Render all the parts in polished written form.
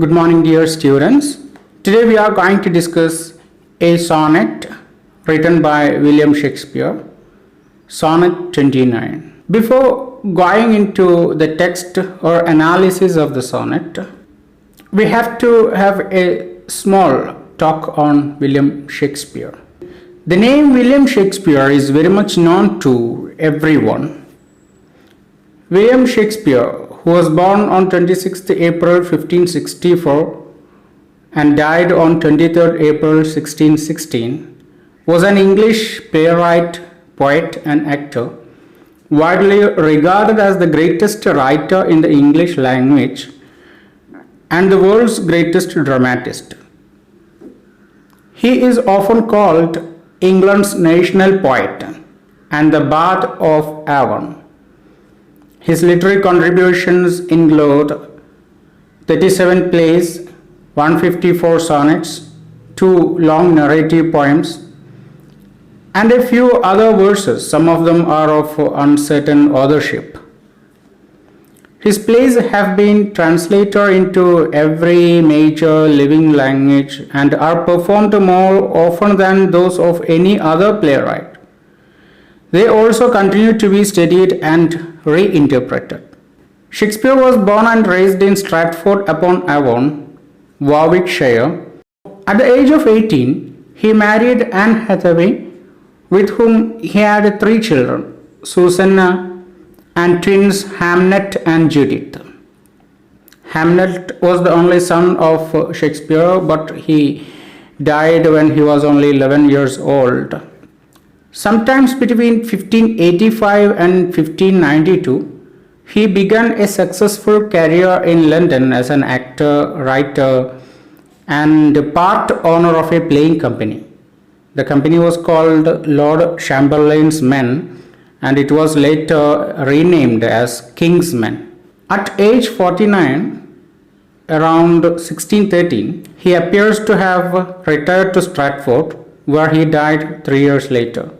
Good morning, dear students. Today we are going to discuss a sonnet written by William Shakespeare, Sonnet 29. Before going into the text or analysis of the sonnet, we have to have a small talk on William Shakespeare. The name William Shakespeare is very much known to everyone. William Shakespeare, who was born on 26th April 1564 and died on 23rd April 1616, was an English playwright, poet and actor, widely regarded as the greatest writer in the English language and the world's greatest dramatist. He is often called England's national poet and the Bard of Avon. His literary contributions include 37 plays, 154 sonnets, 2 long narrative poems, and a few other verses. Some of them are of uncertain authorship. His plays have been translated into every major living language and are performed more often than those of any other playwright. They also continue to be studied and reinterpreted. Shakespeare was born and raised in Stratford-upon-Avon, Warwickshire. At the age of 18, he married Anne Hathaway, with whom he had 3 children, Susanna and twins Hamnet and Judith. Hamnet was the only son of Shakespeare, but he died when he was only 11 years old. Sometimes between 1585 and 1592, he began a successful career in London as an actor, writer, and part owner of a playing company. The company was called Lord Chamberlain's Men, and it was later renamed as King's Men. At age 49, around 1613, he appears to have retired to Stratford, where he died 3 years later.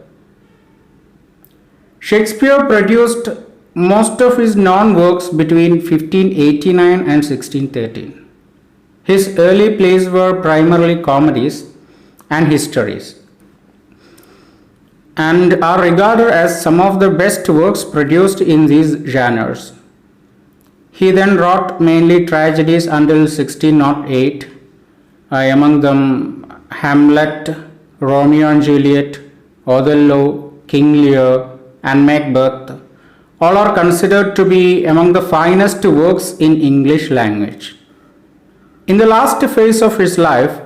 Shakespeare produced most of his known works between 1589 and 1613. His early plays were primarily comedies and histories, and are regarded as some of the best works produced in these genres. He then wrote mainly tragedies until 1608, among them Hamlet, Romeo and Juliet, Othello, King Lear, and Macbeth. All are considered to be among the finest works in English language. In the last phase of his life,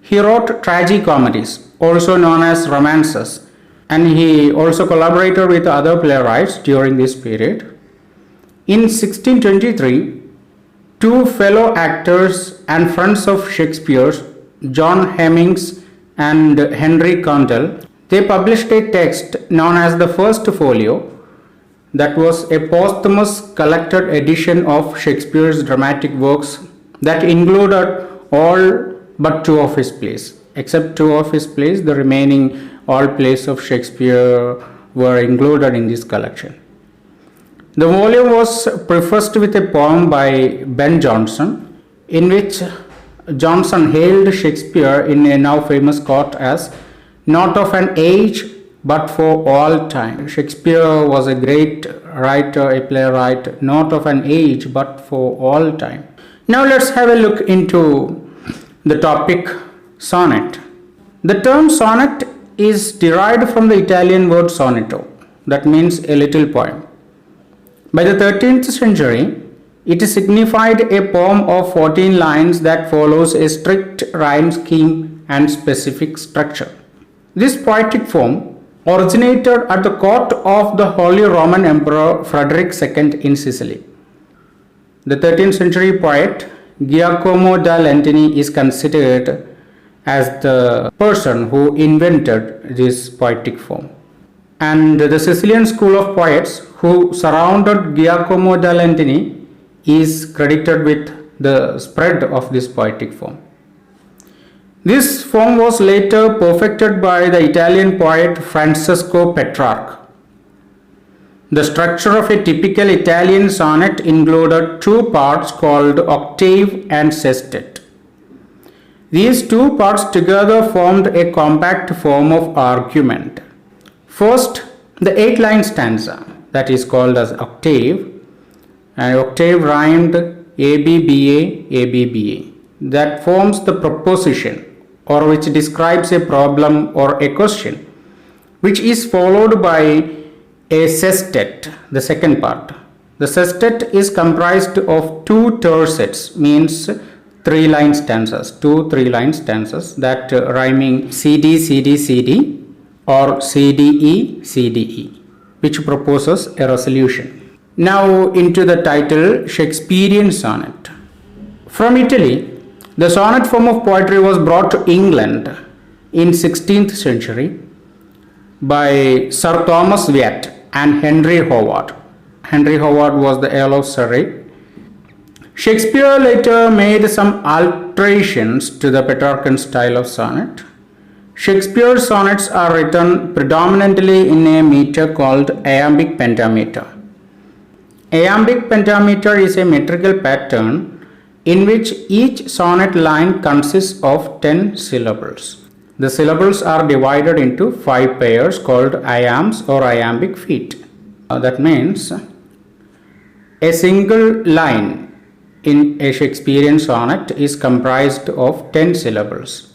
he wrote tragicomedies, also known as romances, and he also collaborated with other playwrights during this period. In 1623, 2 fellow actors and friends of Shakespeare's, John Hemmings and Henry Condell, they published a text known as the First Folio, that was a posthumous collected edition of Shakespeare's dramatic works that included all but 2 of his plays. Except 2 of his plays, the remaining all plays of Shakespeare were included in this collection. The volume was prefaced with a poem by Ben Jonson, in which Jonson hailed Shakespeare in a now famous quote as "not of an age but for all time." Shakespeare was a great writer, a playwright, not of an age but for all time. Now let's have a look into the topic sonnet. The term sonnet is derived from the Italian word sonetto, that means a little poem. By the 13th century, it signified a poem of 14 lines that follows a strict rhyme scheme and specific structure. This poetic form originated at the court of the Holy Roman Emperor Frederick II in Sicily. The 13th century poet Giacomo da Lentini is considered as the person who invented this poetic form. And the Sicilian school of poets who surrounded Giacomo da Lentini is credited with the spread of this poetic form. This form was later perfected by the Italian poet Francesco Petrarch. The structure of a typical Italian sonnet included two parts called octave and sestet. These two parts together formed a compact form of argument. First, the 8-line stanza, that is called as octave, and octave rhymed ABBA, ABBA, that forms the proposition or which describes a problem or a question, which is followed by a sestet, the second part. The sestet is comprised of two tercets, means 3-line stanzas, two 3-line stanzas that rhyming CD, CD, CD or CDE, CDE, which proposes a resolution. Now into the title Shakespearean sonnet. From Italy, the sonnet form of poetry was brought to England in 16th century by Sir Thomas Wyatt and Henry Howard. Henry Howard was the Earl of Surrey. Shakespeare later made some alterations to the Petrarchan style of sonnet. Shakespeare's sonnets are written predominantly in a meter called iambic pentameter. Iambic pentameter is a metrical pattern in which each sonnet line consists of 10 syllables. The syllables are divided into 5 pairs called iambs or iambic feet. That means a single line in a Shakespearean sonnet is comprised of 10 syllables.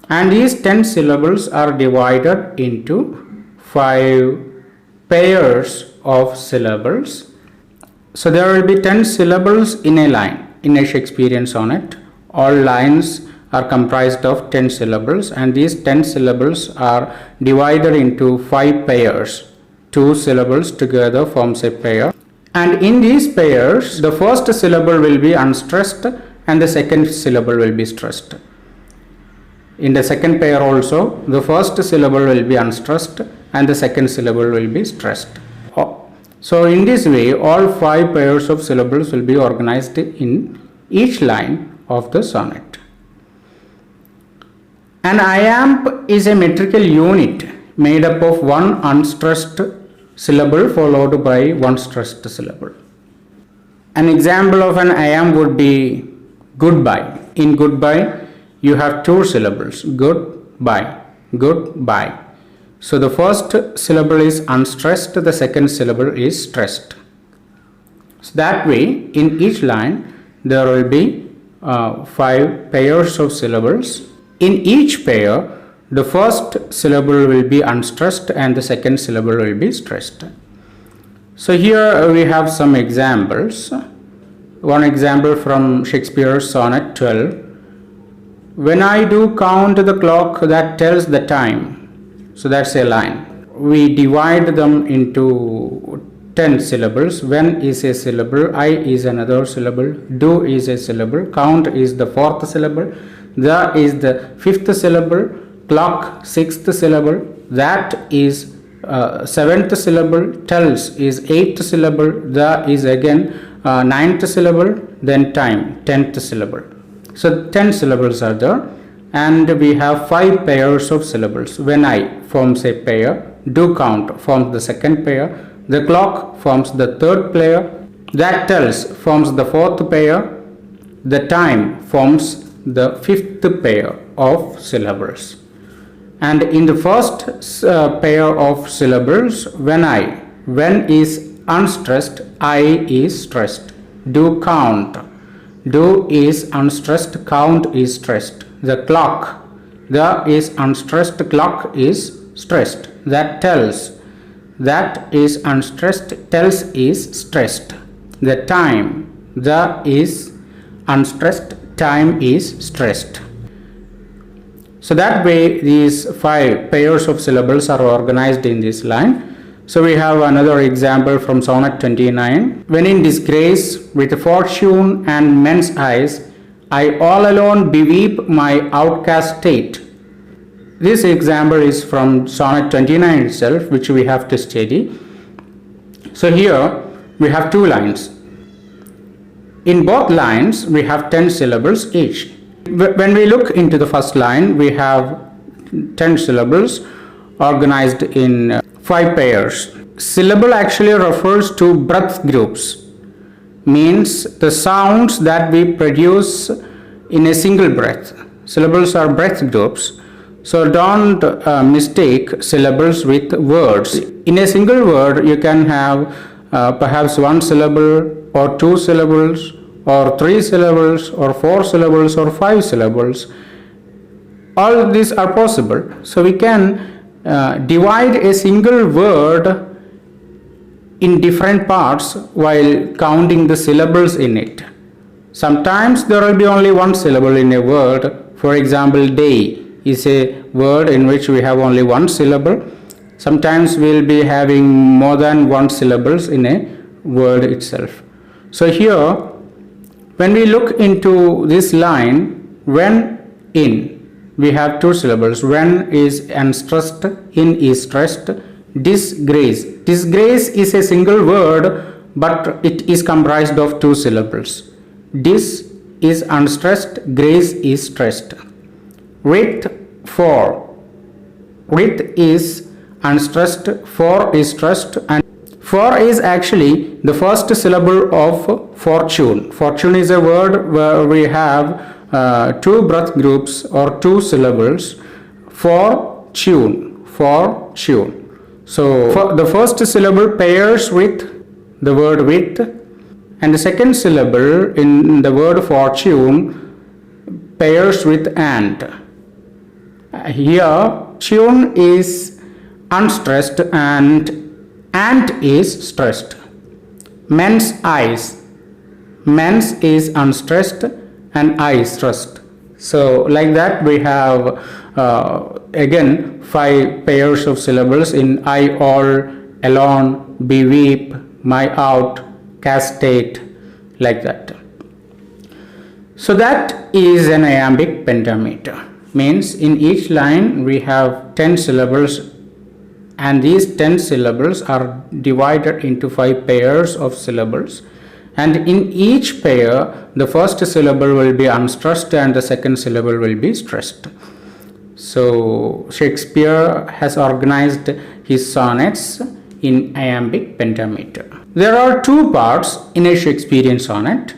And these 10 syllables are divided into 5 pairs of syllables. So there will be 10 syllables in a line in a Shakespearean sonnet. All lines are comprised of 10 syllables, and these 10 syllables are divided into 5 pairs. 2 syllables together forms a pair, and in these pairs the first syllable will be unstressed and the second syllable will be stressed. In the second pair also the first syllable will be unstressed and the second syllable will be stressed. So in this way all 5 pairs of syllables will be organized in each line of the sonnet. An iamb is a metrical unit made up of one unstressed syllable followed by one stressed syllable. An example of an iamb would be goodbye. In goodbye, you have 2 syllables, goodbye, goodbye. So the first syllable is unstressed, the second syllable is stressed. So that way, in each line, there will be 5 pairs of syllables. In each pair, the first syllable will be unstressed and the second syllable will be stressed. So here we have some examples. One example from Shakespeare's Sonnet 12. When I do count the clock that tells the time. So that's a line. We divide them into 10 syllables. When is a syllable, I is another syllable, do is a syllable, count is the 4th syllable, the is the 5th syllable, clock 6th syllable, that is 7th syllable, tells is 8th syllable, the is again 9th syllable, then time 10th syllable. So 10 syllables are there, and we have 5 pairs of syllables. When I forms a pair, do count forms the second pair, the clock forms the 3rd pair, that tells forms the 4th pair, the time forms the 5th pair of syllables. And in the first pair of syllables, when is unstressed, I is stressed. Do count, do is unstressed, count is stressed. The clock, the is unstressed, clock is stressed. That tells, that is unstressed, tells is stressed. The time, the is unstressed, time is stressed. So that way these 5 pairs of syllables are organized in this line. So we have another example from Sonnet 29. When in disgrace with fortune and men's eyes, I all alone beweep my outcast state. This example is from Sonnet 29 itself, which we have to study. So here we have 2 lines. In both lines we have 10 syllables each. When we look into the first line, we have 10 syllables organized in 5 pairs. syllable actually refers to breath groups, means the sounds that we produce in a single breath. Syllables are breath groups, so don't mistake syllables with words. In a single word you can have perhaps one syllable or two syllables or three syllables or four syllables or five syllables. All these are possible. So we can divide a single word in different parts while counting the syllables in it. Sometimes there will be only one syllable in a word. For example, day is a word in which we have only one syllable. Sometimes we will be having more than one syllables in a word itself. So here, when we look into this line, when, in, we have two syllables. When is unstressed, in is stressed. Disgrace. Disgrace is a single word, but it is comprised of two syllables. Dis is unstressed, grace is stressed. With, for. With is unstressed, for is stressed, and for is actually the first syllable of fortune. Fortune is a word where we have two breath groups or two syllables. For tune, for tune. So for the first syllable pairs with the word with, and the second syllable in the word fortune pairs with and. Here tune is unstressed and is stressed. Men's eyes. Men's is unstressed and I stressed. So like that we have again 5 pairs of syllables in I, all, alone, beweep, my out, castate, like that. So that is an iambic pentameter. Means in each line we have 10 syllables, and these 10 syllables are divided into 5 pairs of syllables, and in each pair the first syllable will be unstressed and the second syllable will be stressed. So Shakespeare has organized his sonnets in iambic pentameter. There are 2 parts in a Shakespearean sonnet.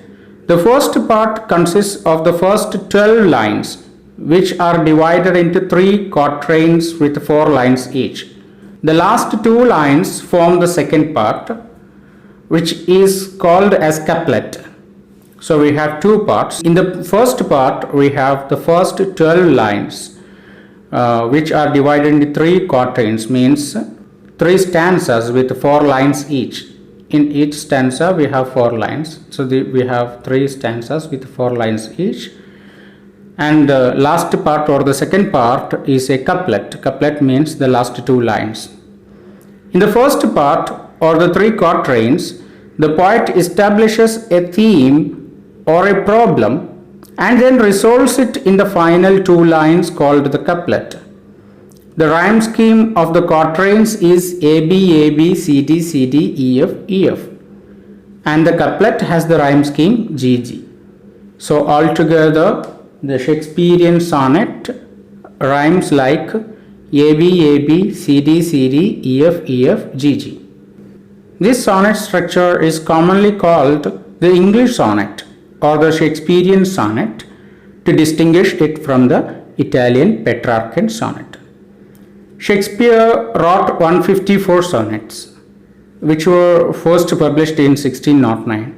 The first part consists of the first 12 lines, which are divided into 3 quatrains with 4 lines each. The last 2 lines form the second part, which is called as couplet. So we have 2 parts. In the first part we have the first 12 lines, which are divided into 3 quatrains, means 3 stanzas with 4 lines each. In each stanza we have 4 lines, so we have 3 stanzas with 4 lines each. And the last part or the second part is a couplet. Couplet means the last 2 lines. In the first part or the 3 quatrains, the poet establishes a theme or a problem and then resolves it in the final 2 lines called the couplet. The rhyme scheme of the quatrains is A, B, A, B, C, D, C, D, E, F, E, F, and the couplet has the rhyme scheme G, G. So altogether the Shakespearean sonnet rhymes like A, B, A, B, C, D, C, D, E, F, E, F, G, G. This sonnet structure is commonly called the English sonnet or the Shakespearean sonnet to distinguish it from the Italian Petrarchan sonnet. Shakespeare wrote 154 sonnets, which were first published in 1609.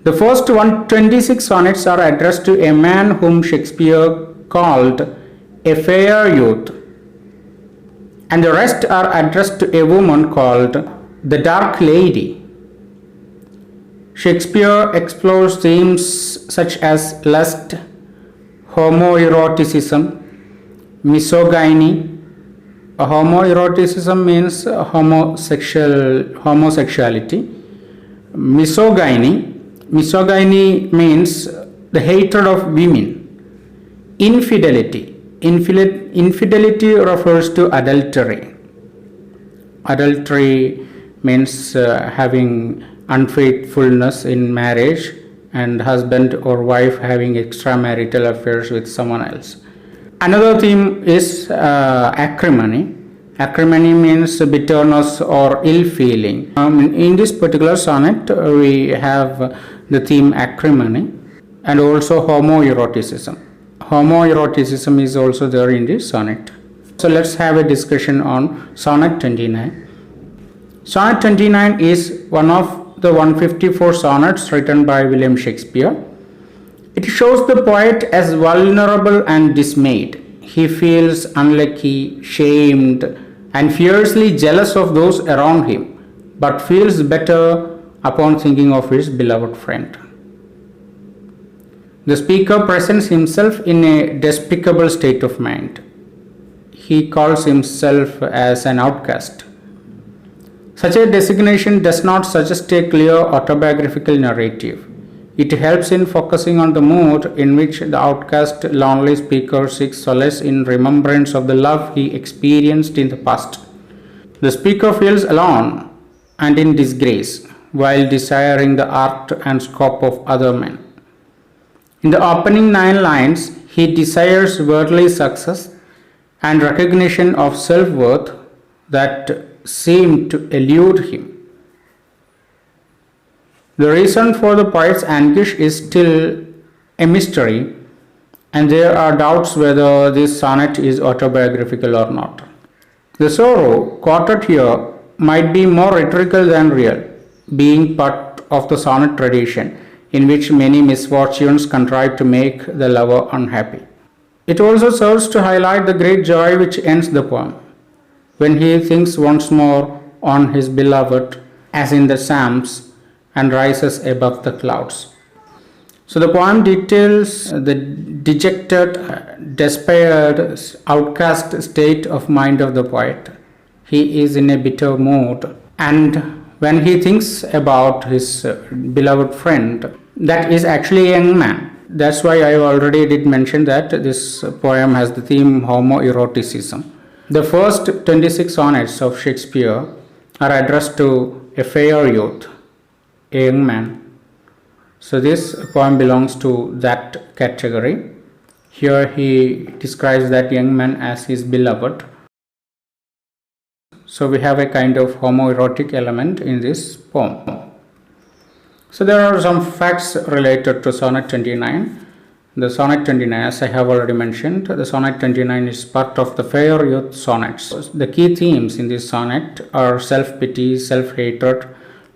The first 126 sonnets are addressed to a man whom Shakespeare called a fair youth, and the rest are addressed to a woman called the dark lady. Shakespeare explores themes such as lust, homoeroticism, misogyny. Homoeroticism means homosexuality. Misogyny means the hatred of women. Infidelity. Infidelity refers to adultery. Adultery means having unfaithfulness in marriage and husband or wife having extramarital affairs with someone else. Another theme is acrimony. Acrimony means bitterness or ill feeling. In this particular sonnet, we have the theme acrimony and also homoeroticism. Homoeroticism is also there in this sonnet. So let's have a discussion on Sonnet 29. Sonnet 29 is one of the 154 sonnets written by William Shakespeare. It shows the poet as vulnerable and dismayed. He feels unlucky, shamed, and fiercely jealous of those around him, but feels better upon thinking of his beloved friend. The speaker presents himself in a despicable state of mind. He calls himself as an outcast. Such a designation does not suggest a clear autobiographical narrative. It helps in focusing on the mood in which the outcast, lonely speaker seeks solace in remembrance of the love he experienced in the past. The speaker feels alone and in disgrace while desiring the art and scope of other men. In the opening 9 lines, he desires worldly success and recognition of self-worth that seem to elude him. The reason for the poet's anguish is still a mystery, and there are doubts whether this sonnet is autobiographical or not. The sorrow quoted here might be more rhetorical than real, being part of the sonnet tradition in which many misfortunes contrive to make the lover unhappy. It also serves to highlight the great joy which ends the poem, when he thinks once more on his beloved, as in the Psalms, and rises above the clouds. So the poem details the dejected, despaired, outcast state of mind of the poet. He is in a bitter mood, and when he thinks about his beloved friend, that is actually a young man. That's why I already did mention that this poem has the theme homoeroticism. The first 26 sonnets of Shakespeare are addressed to a fair youth, a young man. So this poem belongs to that category. Here he describes that young man as his beloved. So we have a kind of homoerotic element in this poem. So there are some facts related to Sonnet 29. The Sonnet 29, as I have already mentioned, the Sonnet 29 is part of the Fair Youth Sonnets. The key themes in this sonnet are self-pity, self-hatred,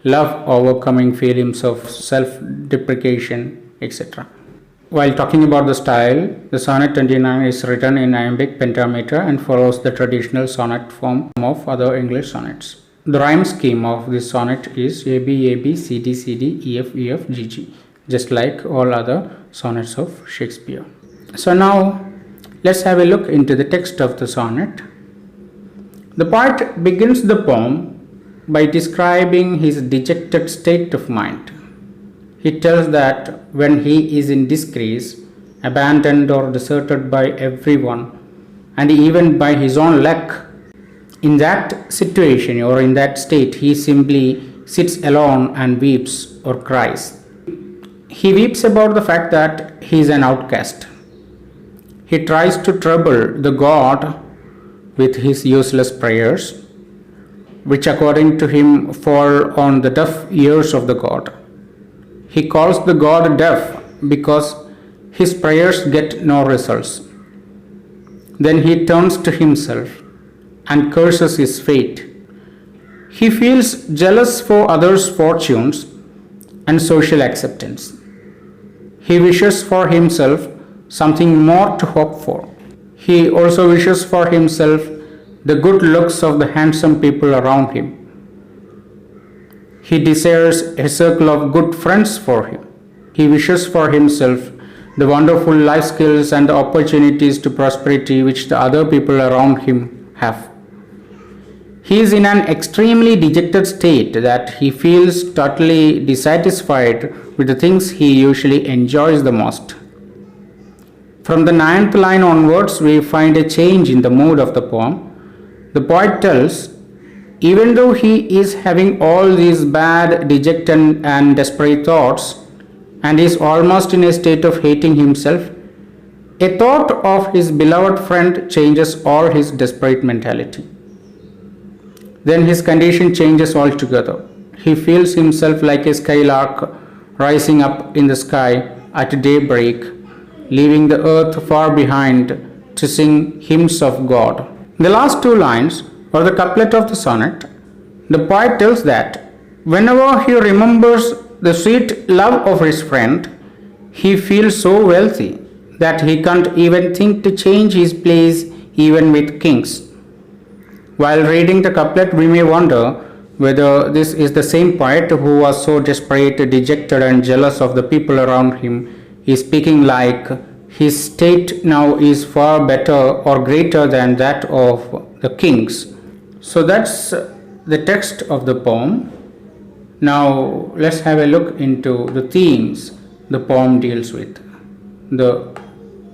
love overcoming feelings of self-deprecation, etc. While talking about the style, the Sonnet 29 is written in lambic pentameter and follows the traditional sonnet form of other English sonnets. The rhyme scheme of this sonnet is AB, AB, CD, CD, EF, EF, GG, just like all other sonnets of Shakespeare. So now let's have a look into the text of the sonnet. The poet begins the poem by describing his dejected state of mind. He tells that when he is in disgrace, abandoned or deserted by everyone, and even by his own luck, in that situation or in that state, he simply sits alone and weeps or cries. He weeps about the fact that he is an outcast. He tries to trouble the God with his useless prayers, which according to him fall on the deaf ears of the God. He calls the God deaf because his prayers get no results. Then he turns to himself and curses his fate. He feels jealous for others' fortunes and social acceptance. He wishes for himself something more to hope for. He also wishes for himself the good looks of the handsome people around him. He desires a circle of good friends for him. He wishes for himself the wonderful life skills and the opportunities to prosperity which the other people around him have. He is in an extremely dejected state that he feels totally dissatisfied with the things he usually enjoys the most. From the 9th line onwards, we find a change in the mood of the poem. The poet tells, even though he is having all these bad, dejected and desperate thoughts and is almost in a state of hating himself, a thought of his beloved friend changes all his desperate mentality. then his condition changes altogether. He feels himself like a skylark rising up in the sky at daybreak, leaving the earth far behind to sing hymns of God. The last two lines, or the couplet of the sonnet, the poet tells that whenever he remembers the sweet love of his friend, he feels so wealthy that he can't even think to change his place even with kings. While reading the couplet, we may wonder whether this is the same poet who was so desperate, dejected, and jealous of the people around him is speaking like his state now is far better or greater than that of the kings. So that's the text of the poem. Now let's have a look into the themes the poem deals with. The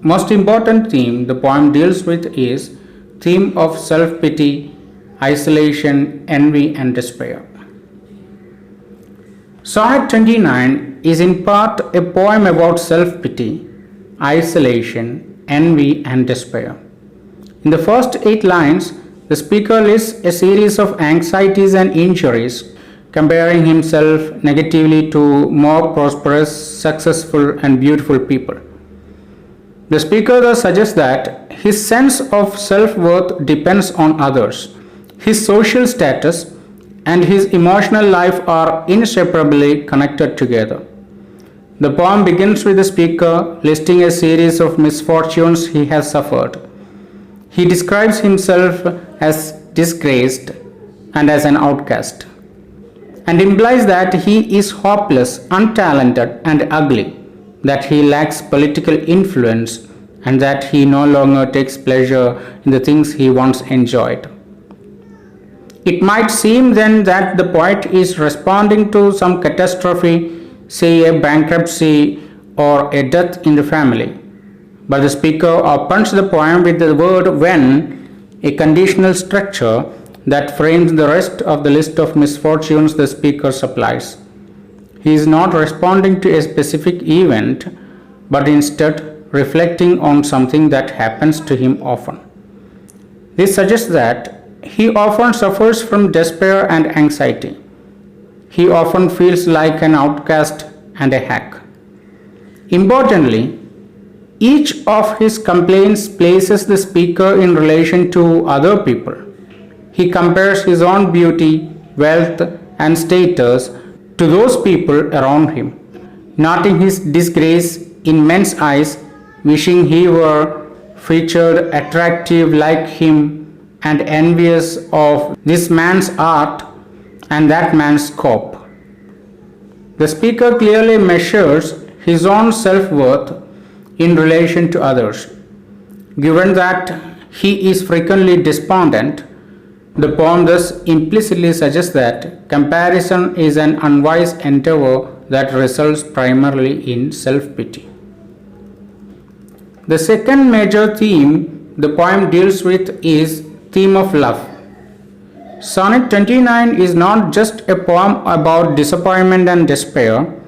most important theme the poem deals with is theme of self-pity, isolation, envy, and despair. Sonnet 29 is in part a poem about self-pity, isolation, envy, and despair. In the first 8 lines, the speaker lists a series of anxieties and injuries, comparing himself negatively to more prosperous, successful, and beautiful people. The speaker thus suggests that his sense of self-worth depends on others. His social status and his emotional life are inseparably connected together. The poem begins with the speaker listing a series of misfortunes he has suffered. He describes himself as disgraced and as an outcast, and implies that he is hopeless, untalented, and ugly, that he lacks political influence, and that he no longer takes pleasure in the things he once enjoyed. It might seem then that the poet is responding to some catastrophe, say a bankruptcy or a death in the family. But the speaker opens the poem with the word when, a conditional structure that frames the rest of the list of misfortunes the speaker supplies. He is not responding to a specific event, but instead reflecting on something that happens to him often. This suggests that he often suffers from despair and anxiety. He often feels like an outcast and a hack. Importantly, each of his complaints places the speaker in relation to other people. He compares his own beauty, wealth, and status to those people around him, noting his disgrace in men's eyes, wishing he were featured, attractive like him, and envious of this man's art and that man's scope. The speaker clearly measures his own self-worth in relation to others. Given that he is frequently despondent, the poem thus implicitly suggests that comparison is an unwise endeavor that results primarily in self-pity. The second major theme the poem deals with is theme of love. Sonnet 29 is not just a poem about disappointment and despair.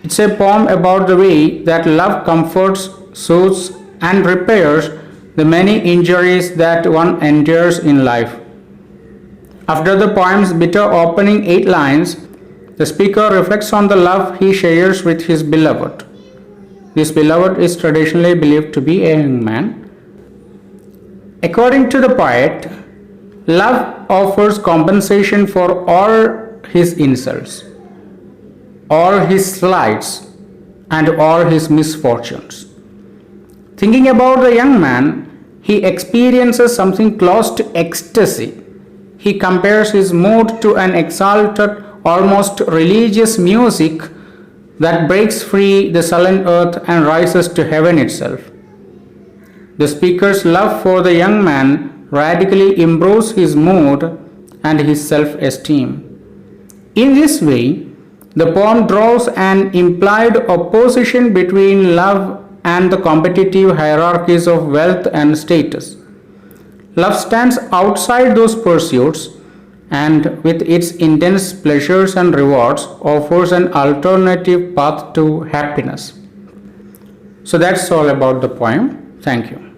It's a poem about the way that love comforts, soothes, and repairs the many injuries that one endures in life. After the poem's bitter opening 8 lines, the speaker reflects on the love he shares with his beloved. This beloved is traditionally believed to be a young man. According to the poet, love offers compensation for all his insults, all his slights, and all his misfortunes. Thinking about the young man, he experiences something close to ecstasy. He compares his mood to an exalted, almost religious music that breaks free the sullen earth and rises to heaven itself. The speaker's love for the young man radically improves his mood and his self-esteem. In this way, the poem draws an implied opposition between love and the competitive hierarchies of wealth and status. Love stands outside those pursuits and, with its intense pleasures and rewards, offers an alternative path to happiness. So that's all about the poem. Thank you.